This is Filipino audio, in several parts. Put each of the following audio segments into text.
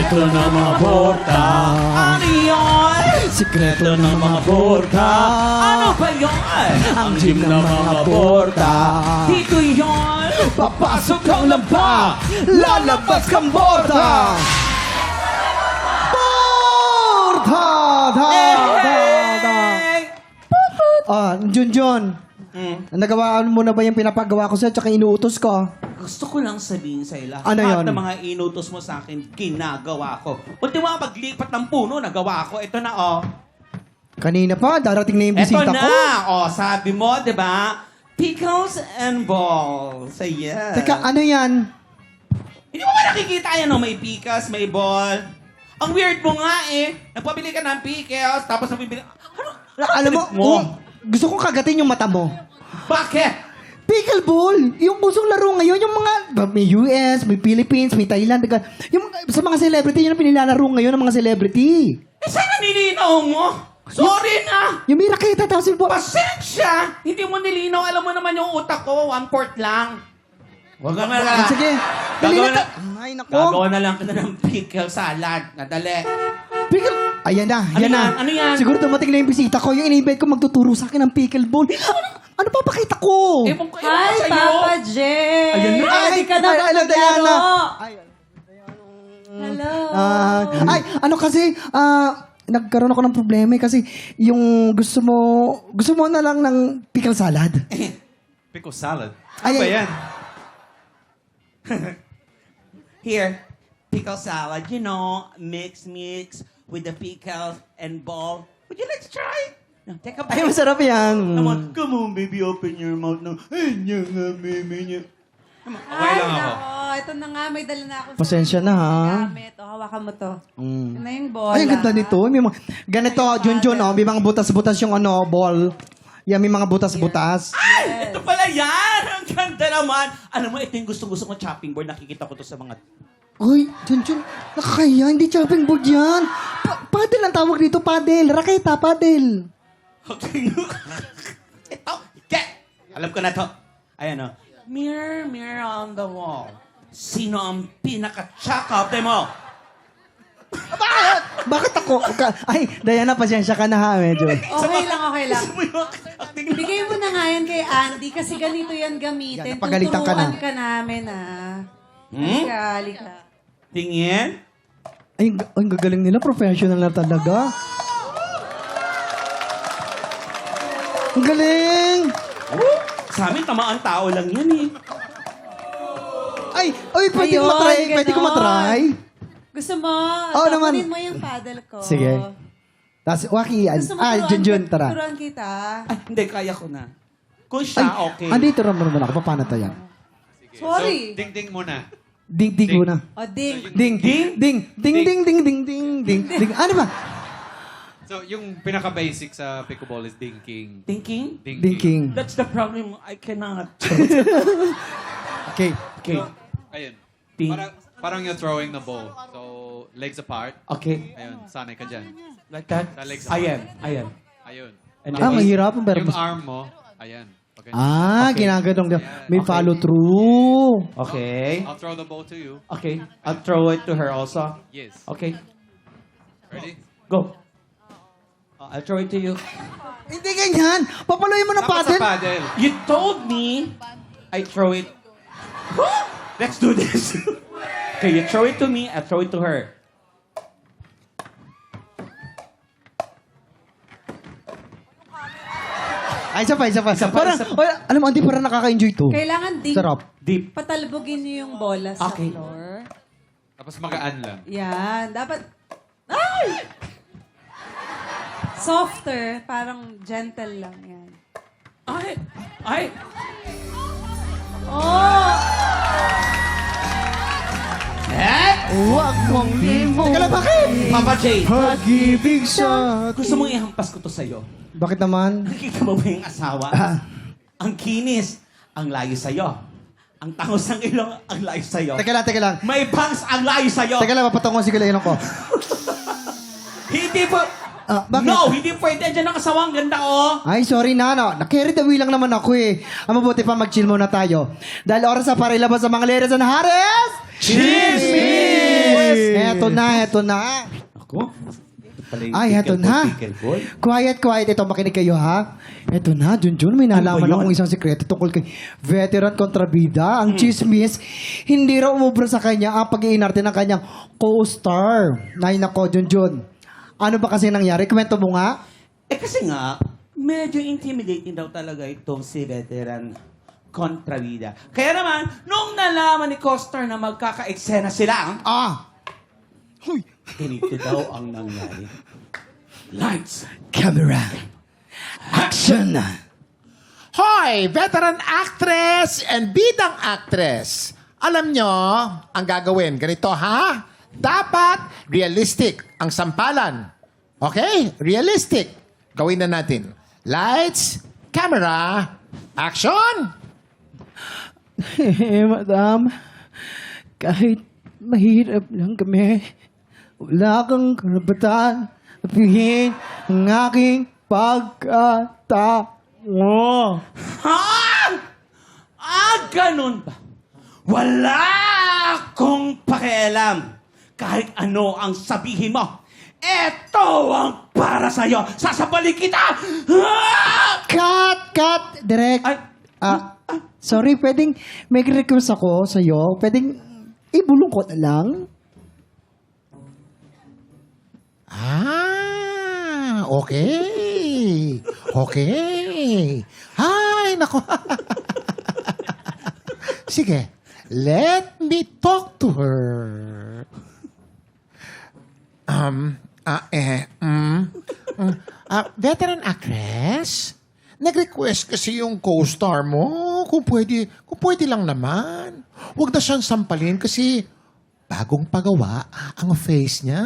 Sikreto ng mga porta. Ano yun? Sikreto ng mga porta. Ano ba yun? Ang gym ng mga porta. Dito yun. Papasok kang lampa. Lalabas kang porta. Junjun. Nagawa mo na ba yung pinapagawa ko sa'yo tsaka inuutos ko? Gusto ko lang sabihin sa ila. Ano lahat yun? ng mga inutos mo sa akin, ginagawa ko. Ultima, paglipat ng puno, nagawa ko. Ito na, oh. Kanina pa, darating na yung Ito bisita na! ko. Oh, sabi mo, di ba? Pickles and balls. Ayan. Teka, ano yan? Hindi mo ba nakikita yan, no? May pickles, may ball. Ang weird mo nga, eh. Nagpabili ka ng pickles, tapos nabibili... Ano? Alam mo, gusto kong kagatin yung mata mo. Bakit? Pickleball! Yung busong laro ngayon, yung mga, may US, may Philippines, may Thailand, yung sa mga celebrity, yun ang pinilalaro ngayon ng mga celebrity. Eh, saan nilinaw mo? Sorry na! Yung may raketa, tapos yung... Pasensya! Hindi mo nilinaw. Alam mo naman yung utak ko, 1/4 lang. Huwag ka nga. Sige. Dali Gagawa na. na, Ay, nako. gagawa na lang kita ng pickle salad. Nadali. Pickle... Ayan na, Ano yan na. yan? Ano yan? Siguro dumating na yung bisita ko. Yung in-invite ko magtuturo sa akin ng pickleball. Ano papakita ko? Ewan ko Hi, sa'yo. Papa Jay! Ayan na. Ready ka na Ay, hello, Diana. Hello. Ay, ano kasi, nagkaroon ako ng problema eh, kasi yung gusto mo na lang ng pickle salad. Pickle salad. Ay, Ano ba ay. yan? Here, pickle salad. You know, mix with the pickles and ball. Would you like to try? No, take a Ay, bite. masarap yan. Come on, baby, open your mouth now. Okay lang ako. Nako, ito na nga, may dala na ako. Pasensya na, ha? Gamit. O, hawakan mo to. Ito na yung bola. Ay, ang ganda nito. May mga, ganito, Junjun, oh, may mga butas-butas yung ball. Yan, may mga butas-butas. Ay, ito pala yan! Ang ganda naman! Alam mo, ito yung gusto-gusto ko chopping board. Nakikita ko to sa mga... Uy, Junjun, nakakaya, hindi chopping board yan. Paddle ang tawag dito, paddle. Raketa, paddle. Ito, get! Alam ko na to. Ayan o. Mirror, mirror on the wall. Sino ang pinaka-chakap mo? Bakit ako? Ay, Diana, pasensya ka na ha, medyo. Okay lang, okay lang. Gusto mo yung acting mo? Bigay mo na nga yan kay Andy kasi ganito yan gamitin. Yan, napagalitan ka na. Tuturuan ka namin, Halika. Tingin? Ay, ang gagaling nila, professional na talaga. Ang galing! Sa amin, tamaan tao lang yan eh. Ay, pwede ko Ayun, matry? Pwede ko ganon. matry? Gusto mo? Oo naman. Tapunin mo yung paddle ko. Sige. Tapos, Waki, Gusto mo Junjun, tara. turuan kita? Ay, hindi, kaya ko na. Kung siya, okay. Andito naman ako. Paano to yan? Sorry. So, ding-ding muna. Ding muna. O, ding. Ding, ding, ding, ding, ding, ding, ding, ding, ding, ding. Ano ba? So, yung pinaka-basic sa pickleball is dinking. Thinking? Ding king. That's the problem. I cannot. Okay. Okay. So, ayun. Ding. Parang you're throwing the ball. So, legs apart. Okay. Ayun, sanay ka dyan. Like that? Sa legs Ayan. Ayan. Ayun. And Mahirap. Pero Yung arm mo, ayan. Okay. Okay. ginagadong. May Okay. follow through. Okay. I'll throw the ball to you. Okay. I'll throw it to her also. Yes. Okay. Ready? Go. I'll throw it to you. Hindi ganyan. Papaluin mo ng Dapat sa paddle. paddle. You told me I throw it. Let's do this. Okay, you throw it to me, I throw it to her. Ay, isa pa. Parang, isa pa. alam mo, hindi parang nakaka-enjoy to. Kailangan ding Sarap. Deep. patalbogin niyo yung bola sa Okay. floor. Tapos magaan lang. Yan. Dapat... Ay! Softer. Parang gentle lang yan. Ay. Oh! Huwag mong limong. Teka lang, bakit? Papa J, Pag-ibig sa... gusto mong ihampas ko to sa'yo? Bakit naman? Nakikita mo ba yung asawa? Ang kinis, ang layo sa'yo. Ang tangos ng ilong, ang layo sa'yo. Teka lang. May bangs, ang layo sa'yo. Teka lang, papatungo si Galayon ko. Hindi po. Bakit? No, hindi pwede. Diyan ang asawa, ang ganda, oh. Ay, sorry na. Na-carry the wheel lang naman ako eh. Ang mabuti pa, mag-chill muna tayo. Dahil oras na para ilabas sa mga ladies and Harris. Chismis! Eto na. Ako? Ay, eto na. Quiet. Ito, makinig kayo, ha? Eto na, Junjun, may nalaman Ano ba akong yun? isang sikreto tungkol kay veteran kontrabida. Ang chismis, hindi raw umubra sa kanya ang pag-iinarte ng kanyang co-star. Nay nako, Junjun. Ano ba kasi nangyari? Kwento mo nga. Kasi nga, medyo intimidating daw talaga itong si veteran kontrabida. Kaya naman, nung nalaman ni Costar na magkaka-eksena sila, ganito daw ang nangyari. Lights! Camera. Action! Hoy, veteran actress and bidang actress. Alam nyo, ang gagawin, ganito ha? Dapat realistic ang sampalan. Okay? Realistic. Gawin na natin. Lights, camera, action! Madam, kahit mahirap lang kami, wala kang karapatan sabihin ang aking pagkatao. Ha? Ganun ba? Wala akong pakialam. Kahit ano ang sabihin mo, eto ang para sa'yo. Sasabalik kita! Cut! Direk. Ay, Sorry, pwedeng may request ako sa'yo. Pwedeng ibulong ko na lang. Okay. Okay. Ay, nako. Sige, let me talk to her. Veteran actress, nag-request kasi yung co-star mo. Kung pwede lang naman. Huwag na siyang sampalin kasi bagong pagawa ang face niya.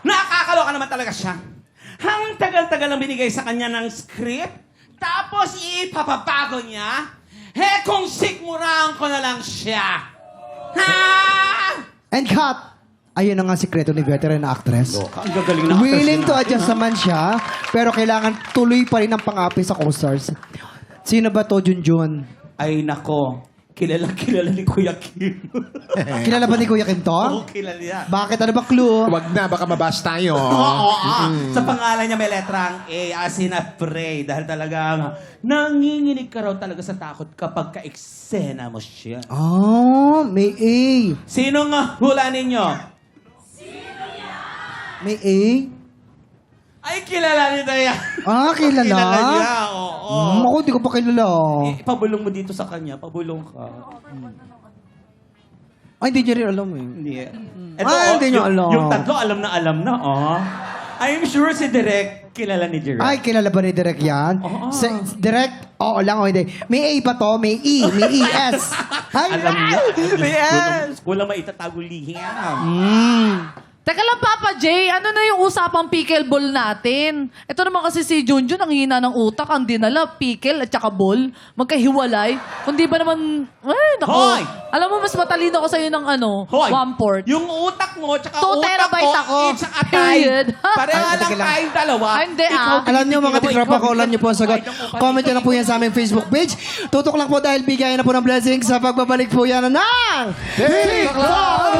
Nakakaloka naman talaga siya. Ang tagal-tagal ang binigay sa kanya ng script, tapos ipapabago niya, kung sikmuraan ko na lang siya. Ha? And cut! Ayun na nga sikreto ni veteran na actress. Ang gagaling na Willing to adjust naman siya, pero kailangan tuloy pa rin ang pang-api sa co-stars. Sino ba to, Junjun? Ay, nako. Kilala ni Kuya Kim. Kilala ba ni Kuya Kim to? Oo, kilala niya. Bakit? Ano ba clue? Huwag na, baka mabas tayo. Oo. Sa pangalan niya may letrang A, as in afraid. Dahil talagang nanginginig ka raw talaga sa takot kapag ka-eksena mo siya. Oh, may A. Sino nga hula ninyo? May A? Ay, kilala niyo na yan. Kilala? Kilala niya, oo. Ako, di ko pa kilala. Ipabulong mo dito sa kanya. Pabulong ka. Ay, hindi niya rin alam eh. Hindi. Hindi niyo alam. Yung tatlo, alam na, I'm sure si Direk, kilala ni Direk. Ay, kilala ba ni Direk yan? Direk? Oo lang o hindi. May A pa to, may E, may ES. Ay, Alam niya. may S. Wala maitatago lihim. Teka lang, Papa J, ano na yung usapang pickleball natin? Ito naman kasi si Junjun, ang hina ng utak, ang dinala, pickle at saka ball, magkahiwalay. Kundi ba naman, nako. Hoy! Alam mo, mas matalino ko sa'yo ng one port. Yung utak mo, tsaka 2 utak terabyte ko, ako. it's a Period. Pareha Ay, lang teka lang. tayong dalawa. Ay, hindi, Ikaw, Alam niyo mga tinitingnan mo, titropa ko, ikaw, alam niyo po ang sagot. Ay, naku, Comment niyo lang po yan sa aming Facebook page. Tutok lang po dahil bigayan na po ng blessing sa pagbabalik po yan ng TikTok!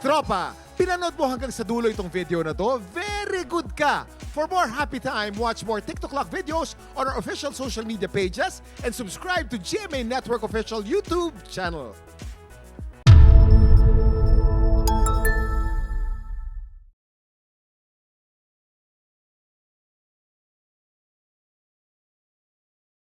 Tropa, pinanood mo hanggang sa dulo itong video na to? Very good ka! For more happy time, watch more TikTok Lock videos on our official social media pages and subscribe to GMA Network official YouTube channel.